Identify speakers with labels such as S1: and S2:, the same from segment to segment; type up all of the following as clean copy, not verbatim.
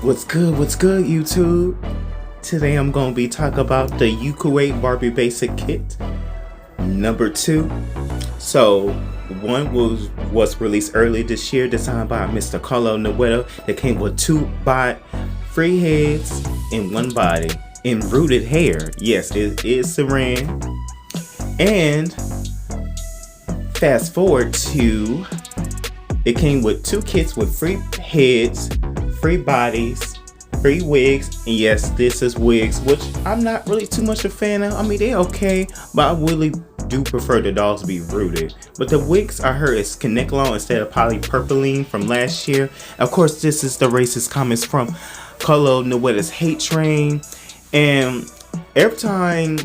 S1: What's good? What's good, YouTube? Today I'm gonna be talking about the Yukuway Barbie Basic Kit number 2. So one was released early this year, designed by Mr Caryle nuera. That came with 2 free heads and 1 body and rooted hair. Yes, it is Saran. And fast forward to it came with 2 kits with free heads, free bodies, free wigs, and yes, this is wigs, which I'm not really too much a fan of. I mean, they're okay, but I really do prefer the dolls to be rooted. But the wigs I heard is Connectolone instead of polypropylene from last year. Of course, this is the racist comments from Caryle nuera's hate train, and every time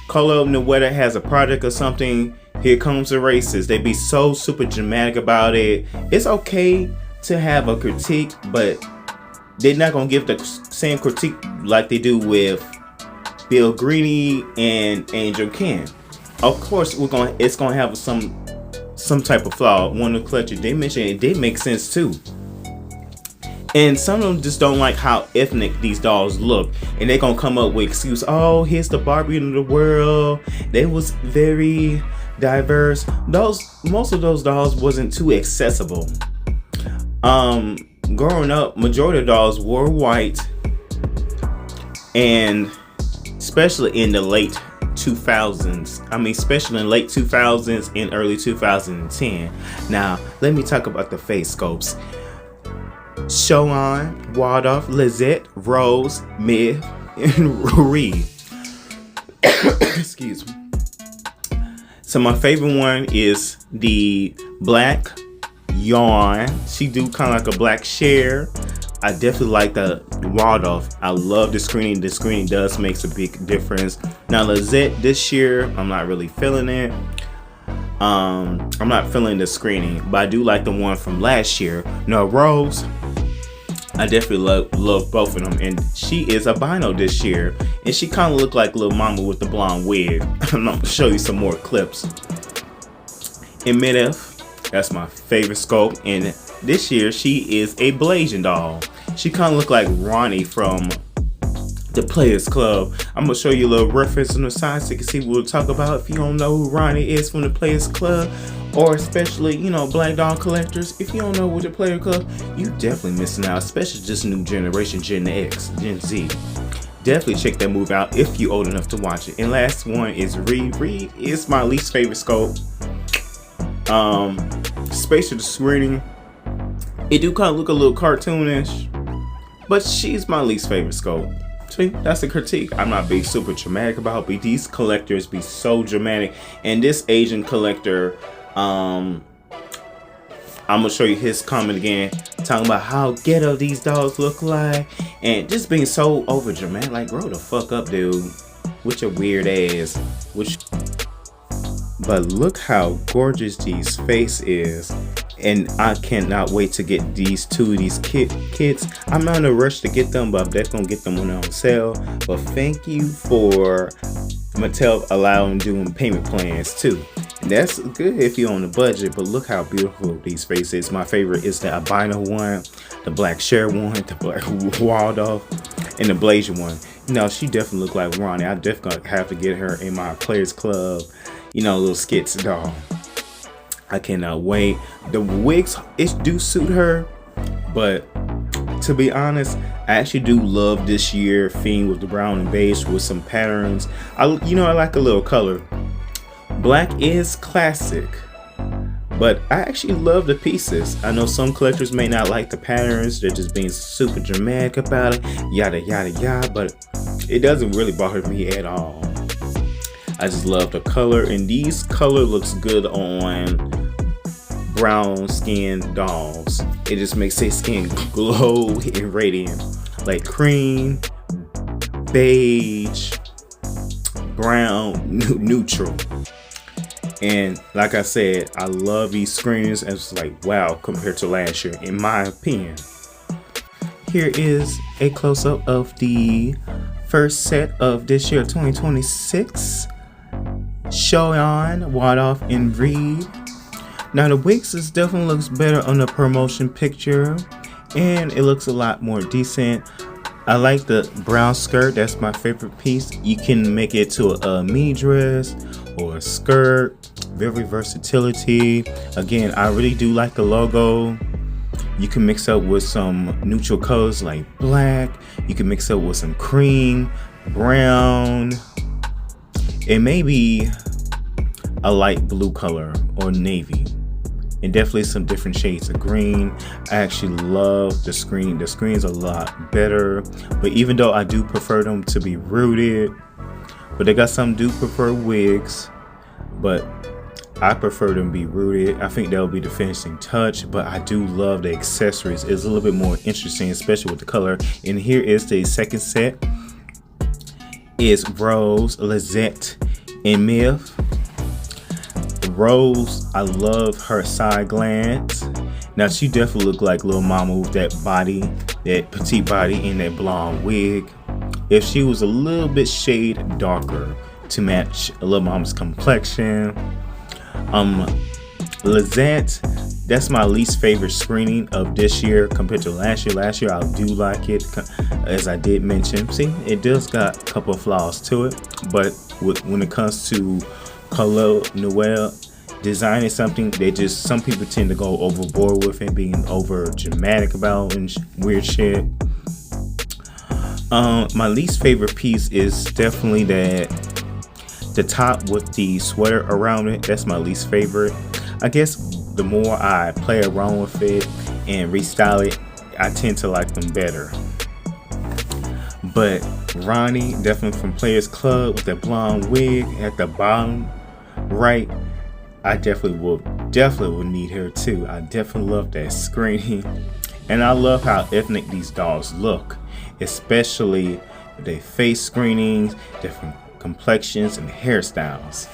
S1: Caryle nuera has a project or something, here comes the racists. They be so super dramatic about it. It's okay to have a critique, but they're not gonna give the same critique like they do with Bill Greeny and Angel Kim. Of course, it's gonna have some type of flaw. One of the collectors they mentioned, it did make sense too. And some of them just don't like how ethnic these dolls look, and they're gonna come up with excuse. Oh, here's the Barbie of the world. They was very diverse. Most of those dolls wasn't too accessible. Growing up, majority of dolls were white, and especially in the late 2000s. I mean, especially in late 2000s and early 2010. Now, let me talk about the face sculpts. Shoan, Waldorf, Lizette, Rose, Myth, and Reed. Excuse me. So my favorite one is the black yarn. She do kind of like a black share. I definitely like the Waldorf. I love the screening. The screening does makes a big difference. Now Lizette this year, I'm not really feeling it. I'm not feeling the screening, but I do like the one from last year. Now Rose, I definitely love both of them, and she is albino this year, and she kind of looked like little mama with the blonde wig. I'm gonna show you some more clips. In Mid-F, that's my favorite sculpt, and this year she is a Blasian doll. She kind of looked like Ronnie from the Players Club. I'm gonna show you a little reference on the side so you can see what we'll talk about. If you don't know who Ronnie is from the Players Club, or especially, black doll collectors, if you don't know what the Player Club, you definitely missing out, especially this new generation, Gen X, Gen Z. Definitely check that movie out if you're old enough to watch it. And last one is Reed. Reed is my least favorite sculpt. Space of the screening, it do kind of look a little cartoonish, but she's my least favorite sculpt. See, that's a critique. I'm not being super dramatic about, but these collectors be so dramatic. And this Asian collector, I'm gonna show you his comment again, talking about how ghetto these dolls look like, and just being so over dramatic. Like, grow the fuck up, dude, with your weird ass. But look how gorgeous these face is, and I cannot wait to get these 2 of these kits. I'm not in a rush to get them, but I'm definitely gonna get them when they're on sale. But thank you for Mattel allowing doing payment plans too. And that's good if you're on a budget, but look how beautiful these faces. My favorite is the albino one, the black share one, the black Waldorf, and the Blasian one. She definitely look like Ronnie. I definitely have to get her in my Players Club, little skits doll. I cannot wait. The wigs, it do suit her, but to be honest, I actually do love this year theme with the brown and beige with some patterns. I like a little color. Black is classic, but I actually love the pieces. I know some collectors may not like the patterns. They're just being super dramatic about it, yada yada yada, but it doesn't really bother me at all. I just love the color, and these color looks good on brown skin dolls. It just makes their skin glow and radiant, like cream, beige, brown, neutral. And like I said, I love these screens. It's like, wow, compared to last year, in my opinion. Here is a close-up of the first set of this year, 2026. Shoan, Waldorf, and Reed. Now the wigs definitely looks better on the promotion picture, and it looks a lot more decent. I like the brown skirt. That's my favorite piece. You can make it to a mini dress or a skirt. Very versatility. Again, I really do like the logo. You can mix up with some neutral colors like black. You can mix up with some cream, brown, and maybe a light blue color or navy. And definitely some different shades of green. I actually love the screen. The screen's a lot better, but even though I do prefer them to be rooted, but they got some do prefer wigs, but I prefer them to be rooted. I think that'll be the finishing touch, but I do love the accessories. It's a little bit more interesting, especially with the color. And here is the second set. It's Rose, Lizette, and Miff. Rose, I love her side glance. Now she definitely look like Lil Mama with that body, that petite body and that blonde wig. If she was a little bit shade darker to match Lil Mama's complexion. Lizette, that's my least favorite screening of this year compared to last year. Last year I do like it, as I did mention. See, it does got a couple of flaws to it, but when it comes to color nuera, designing something, some people tend to go overboard with it, being over dramatic about and weird shit. My least favorite piece is definitely the top with the sweater around it. That's my least favorite. I guess the more I play around with it and restyle it, I tend to like them better. But Ronnie, definitely from Players Club with that blonde wig at the bottom right, I definitely will need her too. I definitely love that screening, and I love how ethnic these dolls look, especially their face screenings, different complexions and hairstyles.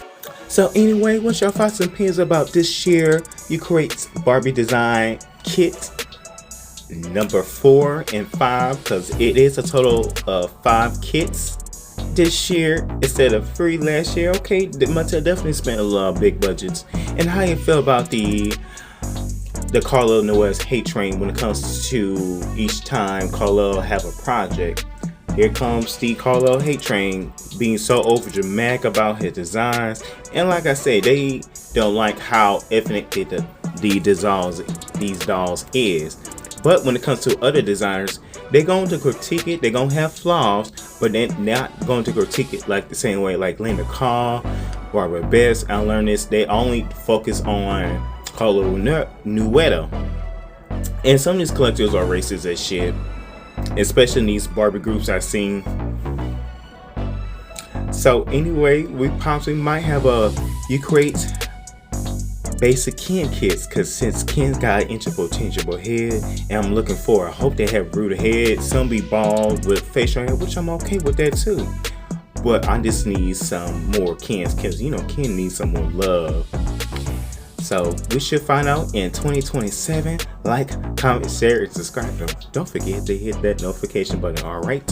S1: So anyway, what's your thoughts and opinions about this year You Create Barbie design kit number 4 and 5? Because it is a total of 5 kits this year instead of 3 last year. Okay, Mattel definitely spent a lot of big budgets. And how you feel about the Caryle Noah's hate train when it comes to each time Caryle have a project? Here comes the Caryle hate train, being so over dramatic about his designs. And like I said, they don't like how ethnic these dolls is. But when it comes to other designers, they're going to critique it. They're going to have flaws, but they're not going to critique it like the same way like Linda Carr, Barbara Best. I learned this. They only focus on Caryle nuera. And some of these collectors are racist as shit, especially in these Barbie groups I've seen. So anyway, we possibly might have a You Create basic Ken kits, because since Ken's got an interchangeable head, and I'm looking for, I hope they have rooted head. Some be bald with facial hair, which I'm okay with that too. But I just need some more Kens, because you know Ken needs some more love. So we should find out in 2027. Like, comment, share, and subscribe. Don't forget to hit that notification button. Alright.